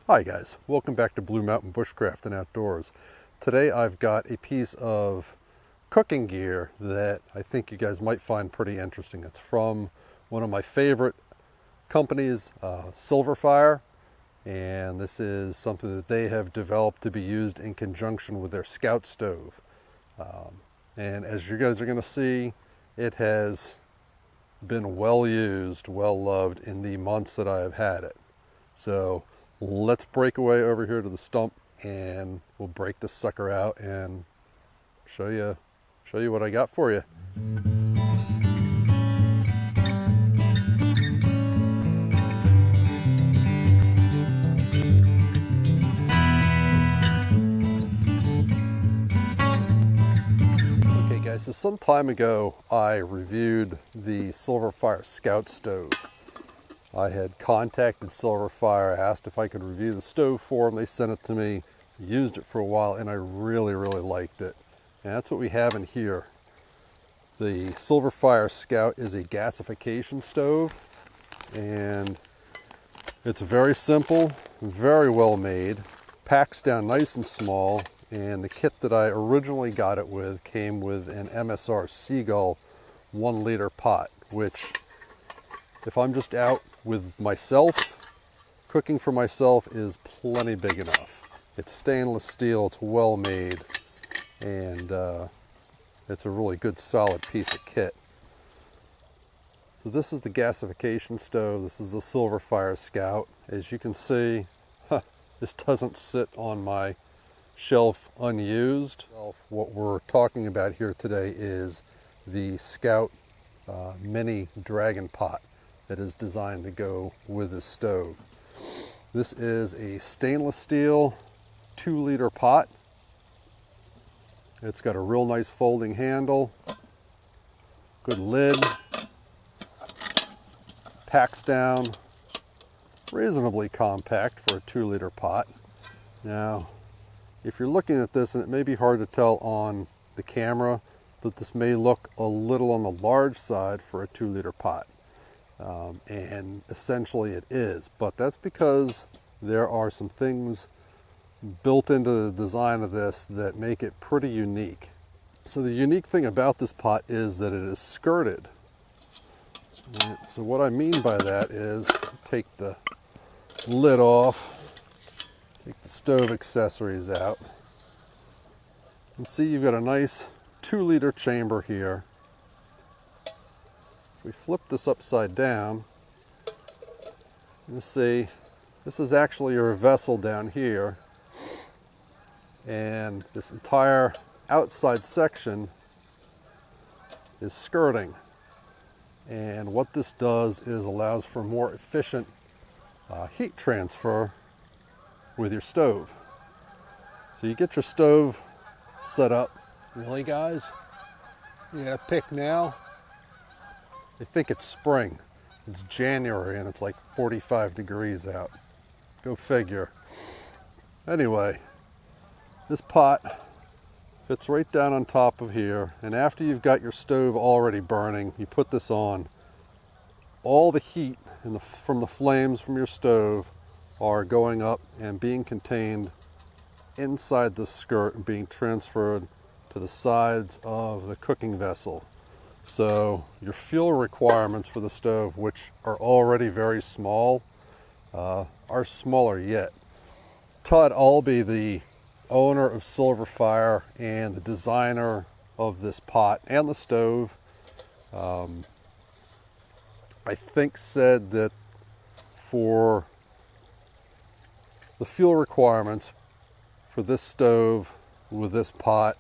Hi guys, welcome back to Blue Mountain Bushcraft and Outdoors. Today I've got a piece of cooking gear that I think you guys might find pretty interesting. It's from one of my favorite companies, Silverfire, and this is something that they have developed to be used in conjunction with their Scout stove. And as you guys are going to see, it has been well used, well loved in the months that I have had it. So let's break away over here to the stump and we'll break this sucker out and show you what I got for you. Okay guys, so some time ago I reviewed the Silverfire Scout stove. I had contacted Silverfire, asked if I could review the stove for them. They sent it to me, used it for a while, and I really liked it. And that's what we have in here. The Silverfire Scout is a gasification stove, and it's very simple, very well made, packs down nice and small, and the kit that I originally got it with came with an MSR Seagull 1 liter pot, which if I'm just out with myself, cooking for myself is plenty big enough. It's stainless steel, it's well made, and it's a really good solid piece of kit. So this is the gasification stove. This is the Silverfire Scout. As you can see, this doesn't sit on my shelf unused. What we're talking about here today is the Scout mini dragon pot that is designed to go with this stove. This is a stainless steel 2 liter pot. It's got a real nice folding handle, good lid, packs down, reasonably compact for a 2 liter pot. Now, if you're looking at this, and it may be hard to tell on the camera, but this may look a little on the large side for a 2 liter pot. And essentially it is, but that's because there are some things built into the design of this that make it pretty unique. So the unique thing about this pot is that it is skirted. Right, so what I mean by that is, take the lid off, take the stove accessories out, and see you've got a nice 2 liter chamber here. If we flip this upside down, you see this is actually your vessel down here, and this entire outside section is skirting. And what this does is allows for more efficient heat transfer with your stove. So you get your stove set up. Really guys? You gotta pick now? I think it's spring. It's January and it's like 45 degrees out. Go figure. Anyway, this pot fits right down on top of here, and after you've got your stove already burning, you put this on. All the heat from the flames from your stove are going up and being contained inside the skirt and being transferred to the sides of the cooking vessel. So your fuel requirements for the stove, which are already very small, are smaller yet. Todd Albee, the owner of Silverfire and the designer of this pot and the stove, I think said that for the fuel requirements for this stove with this pot,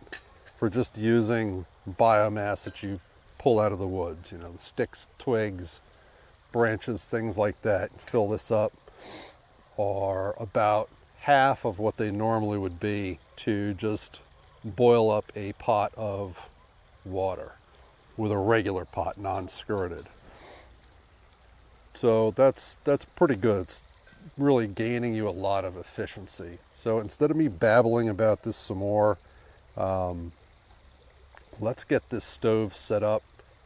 for just using biomass that you pull out of the woods, you know, the sticks, twigs, branches, things like that, fill this up, are about half of what they normally would be to just boil up a pot of water with a regular pot, non-skirted. So that's pretty good. It's really gaining you a lot of efficiency. So instead of me babbling about this some more, let's get this stove set up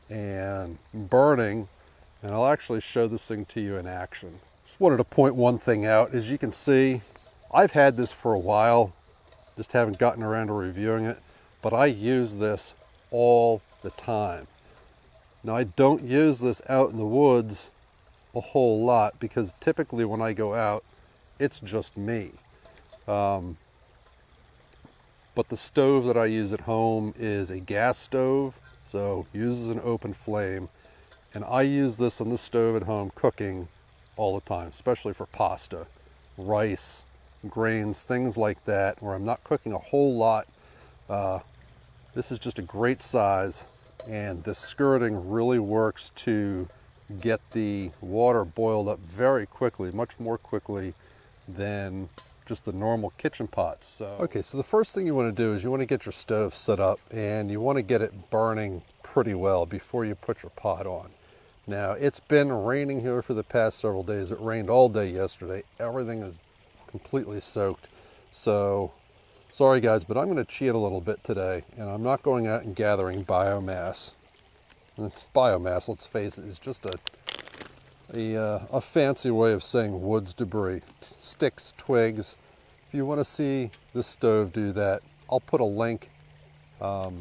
and burning, and I'll actually show this thing to you in action. Just wanted to point one thing out. As you can see, I've had this for a while, just haven't gotten around to reviewing it, but I use this all the time. Now I don't use this out in the woods a whole lot because typically when I go out, it's just me. But the stove that I use at home is a gas stove, so uses an open flame. And I use this on the stove at home cooking all the time, especially for pasta, rice, grains, things like that, where I'm not cooking a whole lot. This is just a great size, and this skirting really works to get the water boiled up very quickly, much more quickly than just the normal kitchen pots. So the first thing you want to do is you want to get your stove set up, and you want to get it burning pretty well before you put your pot on. Now, it's been raining here for the past several days. It rained all day yesterday. Everything is completely soaked. So, sorry guys, but I'm going to cheat a little bit today, and I'm not going out and gathering biomass. And it's biomass, let's face it, is just a fancy way of saying woods debris. Sticks, twigs. If you want to see this stove do that, I'll put a link to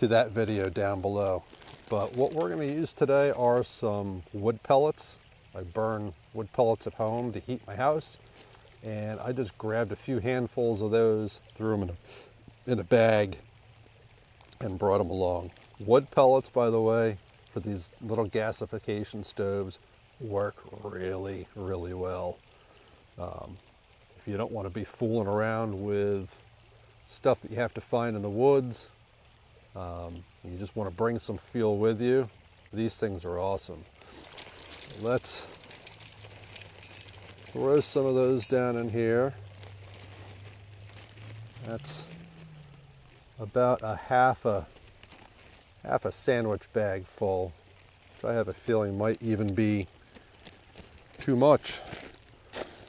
that video down below. But what we're going to use today are some wood pellets. I burn wood pellets at home to heat my house, and I just grabbed a few handfuls of those, threw them in a bag, and brought them along. Wood pellets, by the way, for these little gasification stoves work really, really well. If you don't want to be fooling around with stuff that you have to find in the woods, you just want to bring some fuel with you, these things are awesome. Let's throw some of those down in here. That's about a half a sandwich bag full, which I have a feeling might even be too much,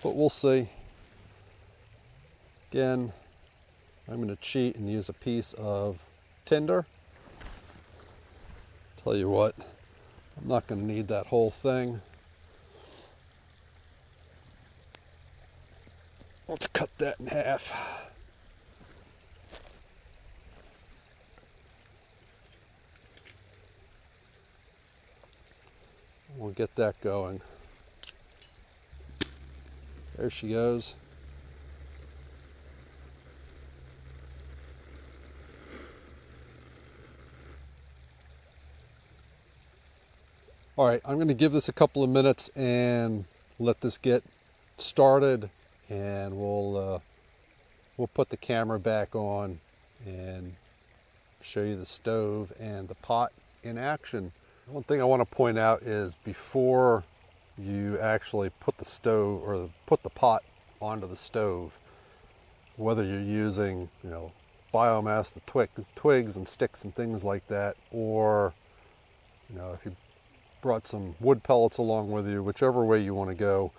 but we'll see. Again, I'm going to cheat and use a piece of tinder. Tell you what, I'm not going to need that whole thing. Let's cut that in half. We'll get that going. There she goes. All right, I'm going to give this a couple of minutes and let this get started, and we'll put the camera back on and show you the stove and the pot in action. One thing I want to point out is before you actually put the stove or put the pot onto the stove, whether you're using, biomass, the twigs and sticks and things like that, or, if you brought some wood pellets along with you, whichever way you want to go,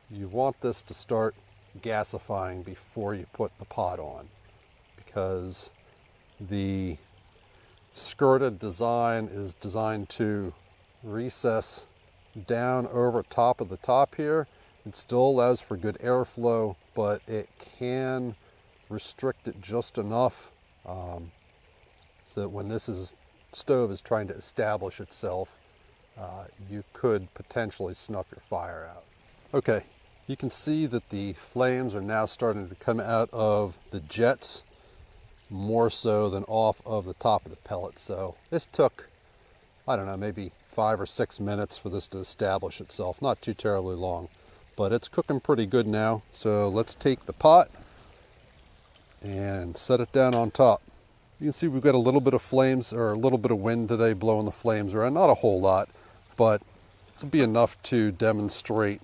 you want this to start gasifying before you put the pot on, because the skirted design is designed to recess down over top of the top here. It still allows for good airflow, but it can restrict it just enough so that when this stove is trying to establish itself, you could potentially snuff your fire out. Okay, you can see that the flames are now starting to come out of the jets, more so than off of the top of the pellet. So this took, I don't know, maybe 5 or 6 minutes for this to establish itself. Not too terribly long, but it's cooking pretty good now. So let's take the pot and set it down on top. You can see we've got a little bit of flames, or a little bit of wind today blowing the flames around. Not a whole lot, but this will be enough to demonstrate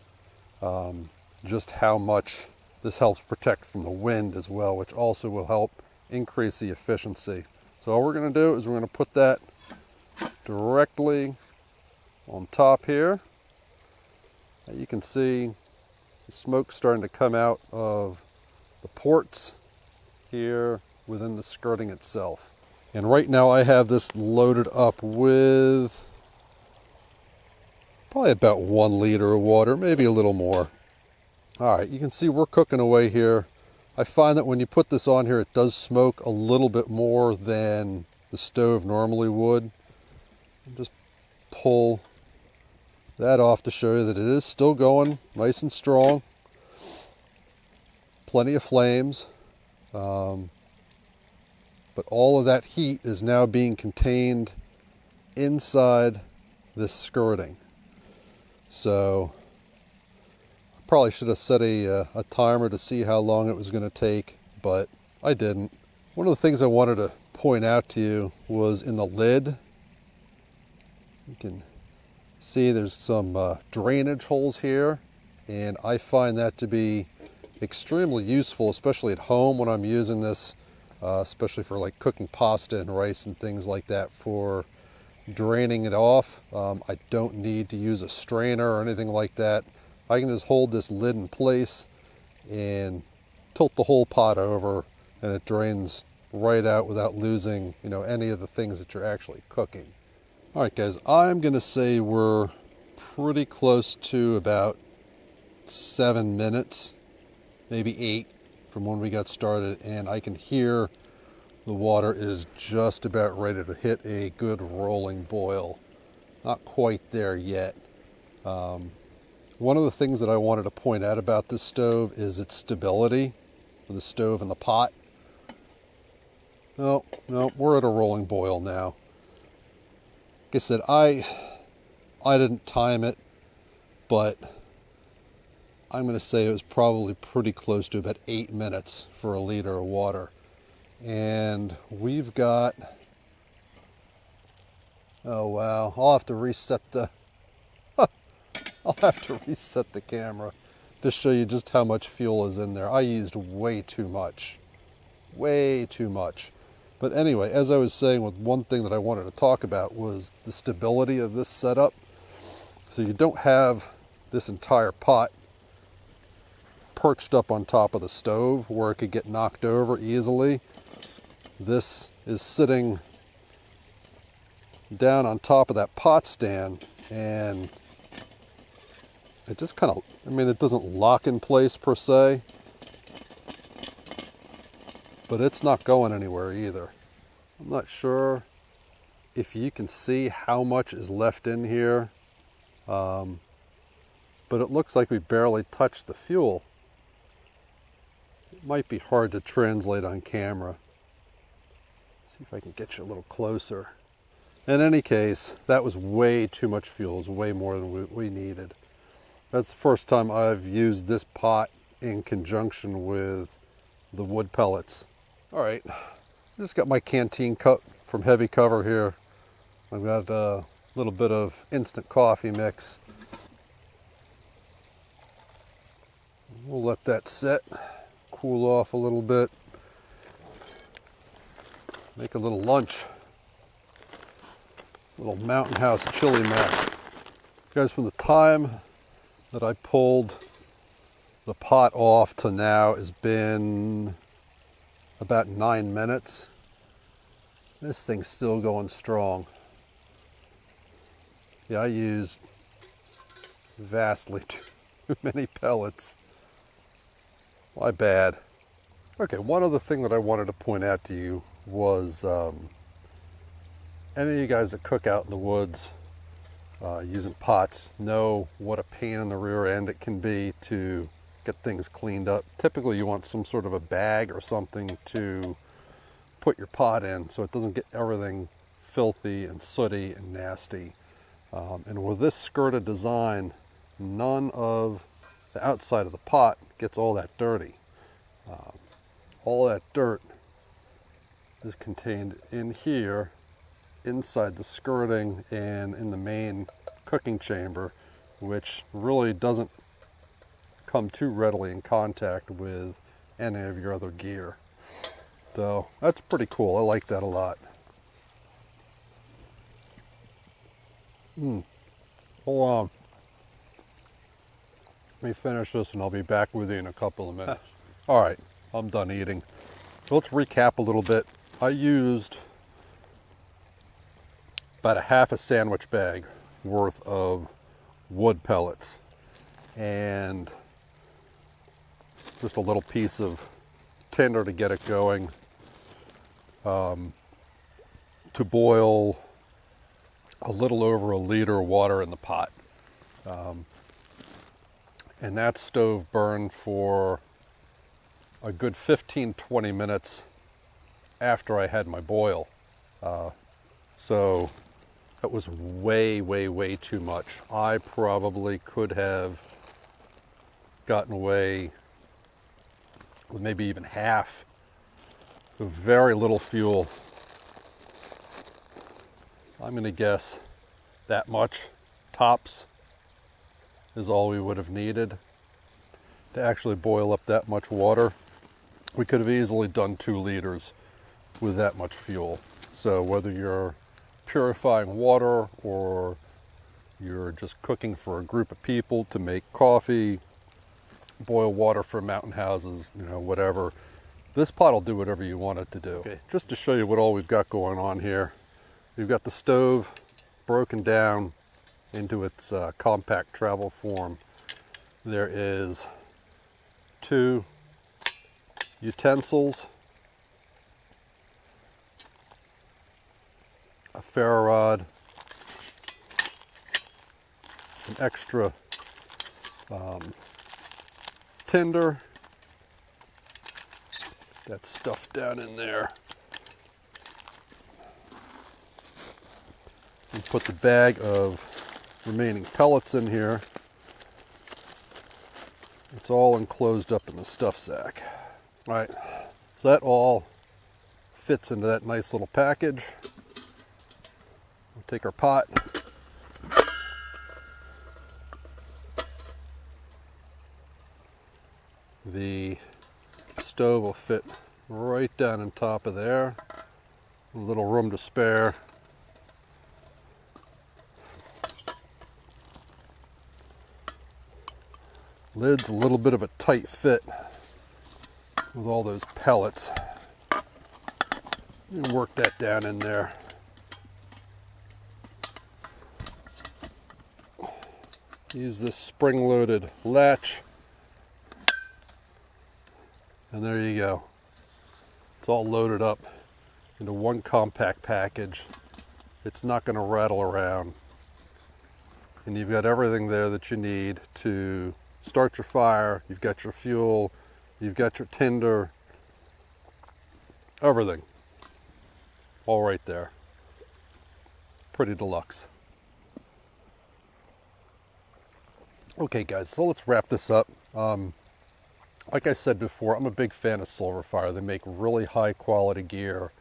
just how much this helps protect from the wind as well, which also will help increase the efficiency. So all we're going to do is we're going to put that directly on top here. Now you can see the smoke starting to come out of the ports here within the skirting itself. And right now I have this loaded up with probably about 1 liter of water, maybe a little more. All right, you can see we're cooking away here. I find that when you put this on here, it does smoke a little bit more than the stove normally would. Just pull that off to show you that it is still going nice and strong. Plenty of flames. But all of that heat is now being contained inside this skirting. So I probably should have set a timer to see how long it was going to take, but I didn't. One of the things I wanted to point out to you was in the lid. You can see there's some drainage holes here, and I find that to be extremely useful, especially at home when I'm using this, especially for like cooking pasta and rice and things like that, for draining it off. I don't need to use a strainer or anything like that. I can just hold this lid in place and tilt the whole pot over, and it drains right out without losing, any of the things that you're actually cooking. All right, guys, I'm going to say we're pretty close to about 7 minutes, maybe 8 from when we got started, and I can hear the water is just about ready to hit a good rolling boil. Not quite there yet. One of the things that I wanted to point out about this stove is its stability for the stove and the pot. No, we're at a rolling boil now. Like I said, I didn't time it, but I'm going to say it was probably pretty close to about 8 minutes for a liter of water. And we've got, oh wow, I'll have to reset the camera to show you just how much fuel is in there. I used way too much. But anyway, as I was saying, one thing that I wanted to talk about was the stability of this setup. So you don't have this entire pot perched up on top of the stove where it could get knocked over easily. This is sitting down on top of that pot stand, and it just kind of, it doesn't lock in place per se, but it's not going anywhere either. I'm not sure if you can see how much is left in here, but it looks like we barely touched the fuel. It might be hard to translate on camera. See if I can get you a little closer. In any case, that was way too much fuel. It was way more than we needed. That's the first time I've used this pot in conjunction with the wood pellets. All right, just got my canteen cup from Heavy Cover here. I've got a little bit of instant coffee mix. We'll let that set, cool off a little bit. Make a little lunch. Little Mountain House chili mac. Guys, from the time that I pulled the pot off to now has been about 9 minutes. This thing's still going strong. Yeah, I used vastly too many pellets. My bad. Okay, one other thing that I wanted to point out to you was any of you guys that cook out in the woods using pots know what a pain in the rear end it can be to get things cleaned up. Typically you want some sort of a bag or something to put your pot in so it doesn't get everything filthy and sooty and nasty. And with this skirted design, none of the outside of the pot gets all that dirty. All that dirt is contained in here, inside the skirting and in the main cooking chamber, which really doesn't come too readily in contact with any of your other gear. So that's pretty cool. I like that a lot. Hold on. Let me finish this and I'll be back with you in a couple of minutes. All right, I'm done eating. So let's recap a little bit. I used about a half a sandwich bag worth of wood pellets, and just a little piece of tinder to get it going, to boil a little over a liter of water in the pot. And that stove burned for a good 15-20 minutes after I had my boil. So that was way, way, way too much. I probably could have gotten away with maybe even half, with very little fuel. I'm going to guess that much tops is all we would have needed to actually boil up that much water. We could have easily done 2 liters with that much fuel. So whether you're purifying water or you're just cooking for a group of people to make coffee, boil water for mountain houses, you know, whatever, this pot will do whatever you want it to do. Okay, just to show you what all we've got going on here, we've got the stove broken down into its compact travel form. There is 2 utensils, a ferro rod, some extra tinder, that stuff down in there. We put the bag of remaining pellets in here. It's all enclosed up in the stuff sack. All right, so that all fits into that nice little package. We'll take our pot. The stove will fit right down on top of there. A little room to spare. Lid's a little bit of a tight fit with all those pellets. You can work that down in there. Use this spring-loaded latch. And there you go. It's all loaded up into one compact package. It's not going to rattle around. And you've got everything there that you need to start your fire. You've got your fuel. You've got your tinder. Everything. All right there. Pretty deluxe. Okay guys, so let's wrap this up. Like I said before, I'm a big fan of Silverfire. They make really high quality gear.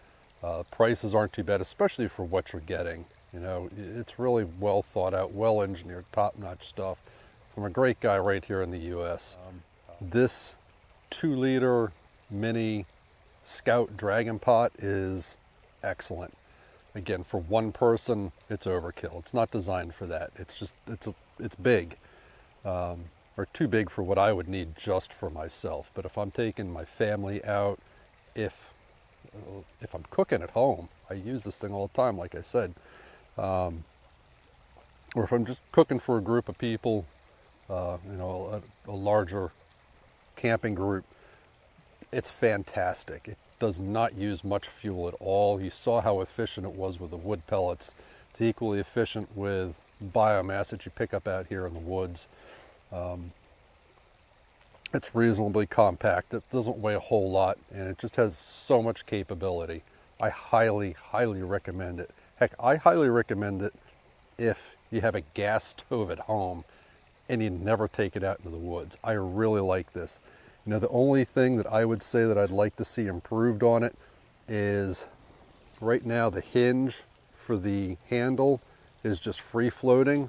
Prices aren't too bad, especially for what you're getting. You know, it's really well thought out, well engineered, top-notch stuff from a great guy right here in the US. This 2-liter mini Scout Dragon pot is excellent. Again, for one person, it's overkill. It's not designed for that. It's just, it's big. Or too big for what I would need just for myself. But if I'm taking my family out, if I'm cooking at home, I use this thing all the time, like I said. Or if I'm just cooking for a group of people, you know, a larger camping group, it's fantastic. It does not use much fuel at all. You saw how efficient it was with the wood pellets. It's equally efficient with biomass that you pick up out here in the woods. It's reasonably compact. It doesn't weigh a whole lot, and it just has so much capability. I highly, highly recommend it. Heck, I highly recommend it if you have a gas stove at home and you never take it out into the woods. I really like this. You know, the only thing that I would say that I'd like to see improved on it is right now the hinge for the handle is just free floating.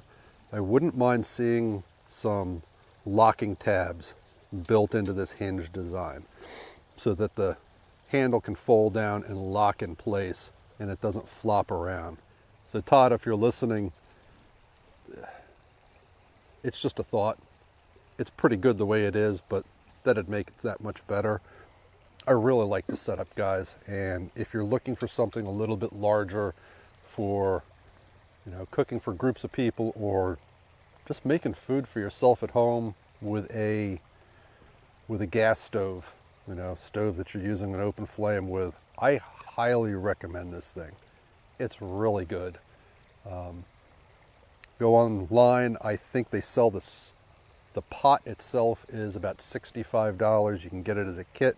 I wouldn't mind seeing some locking tabs built into this hinge design so that the handle can fold down and lock in place and it doesn't flop around. So Todd, if you're listening, it's just a thought. It's pretty good the way it is, but that'd make it that much better. I really like the setup, guys, and if you're looking for something a little bit larger for, you know, cooking for groups of people or just making food for yourself at home with a with a gas stove, you know, stove that you're using an open flame with, I highly recommend this thing. It's really good. Go online. I think they sell this. The pot itself is about $65. You can get it as a kit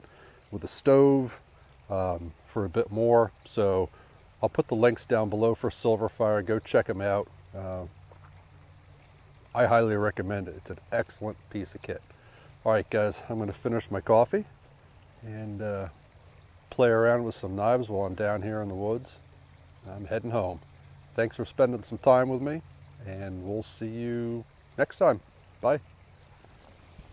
with a stove for a bit more. So I'll put the links down below for Silverfire. Go check them out. I highly recommend it. It's an excellent piece of kit. All right, guys, I'm going to finish my coffee and play around with some knives while I'm down here in the woods. I'm heading home. Thanks for spending some time with me, and we'll see you next time. Bye.